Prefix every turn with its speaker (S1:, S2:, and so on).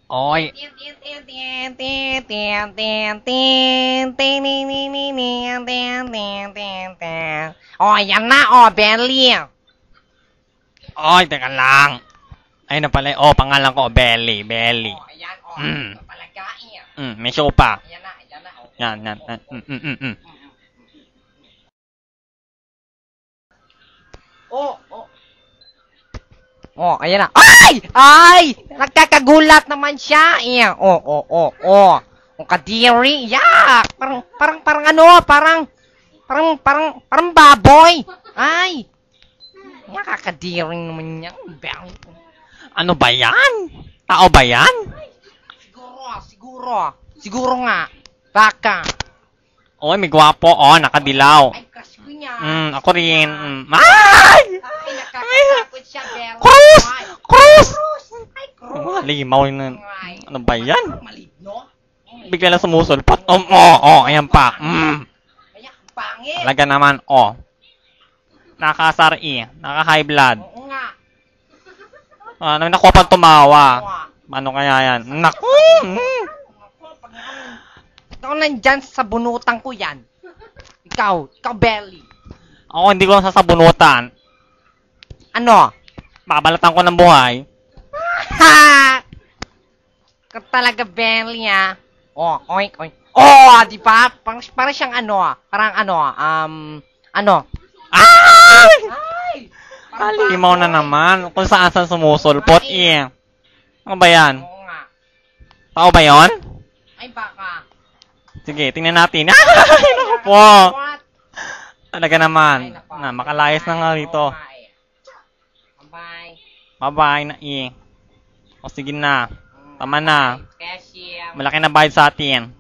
S1: Oy.
S2: Oh, yan na, oh, Belly.
S1: Oy, teka lang. Ayun na pala. Oh, pangalan ko, Belly. Belly.
S2: Oh, ayan, oh,
S1: Mm.
S2: palagain.
S1: May show pa.
S2: Ayan na, oh.
S1: Yan.
S2: Oh, oh. Oh, ayan na. Ay! Ay! Nagkakagulat naman siya. Ayan. Oh. Ang kadiri. Yak! Parang baboy. Ay! Nakakadiri naman niya.
S1: Ano ba yan? Tao ba yan?
S2: Siguro nga. Baka.
S1: Oy, may gwapo. Oh, nakadilaw.
S2: Ay, crush ko niya.
S1: Ako rin. Ay!
S2: Ay, nakakatakot siya, Bella.
S1: Cruz!
S2: Ay,
S1: Cruz!
S2: Ay, Cruz.
S1: Limaw yun.
S2: Ay,
S1: Ano ba yan?
S2: maligno.
S1: Bigla lang sumusulpot. Ayan pa.
S2: Kaya, pangit.
S1: Talaga naman, Nakakasari. Naka-high blood.
S2: Oo nga.
S1: Nakuha pang tumawa. Ano kaya yan? Naku!
S2: Ikaw nandyan sa bunutan ko yan. Ikaw, Belly.
S1: Ako hindi ko lang sasabunutan.
S2: Ano?
S1: Babalatan ko ng buhay.
S2: Ha! Ikaw talaga, Belly, ah. Oh, oink. Oh, di ba? Parang siyang ano?
S1: Ay!
S2: Ay!
S1: Limaw na naman. Kung saan sumusulpot, Ano ba yan?
S2: Oo nga.
S1: Tao ba yon?
S2: Ay, baka.
S1: Sige, tingnan natin. Ay, naku po.
S2: What?
S1: Talaga naman.
S2: Ay, nako.
S1: Makalayas na nga rito.
S2: Bye.
S1: Bye-bye na O sige na. Tama na.
S2: Cashier.
S1: Malaki na bayad sa atin.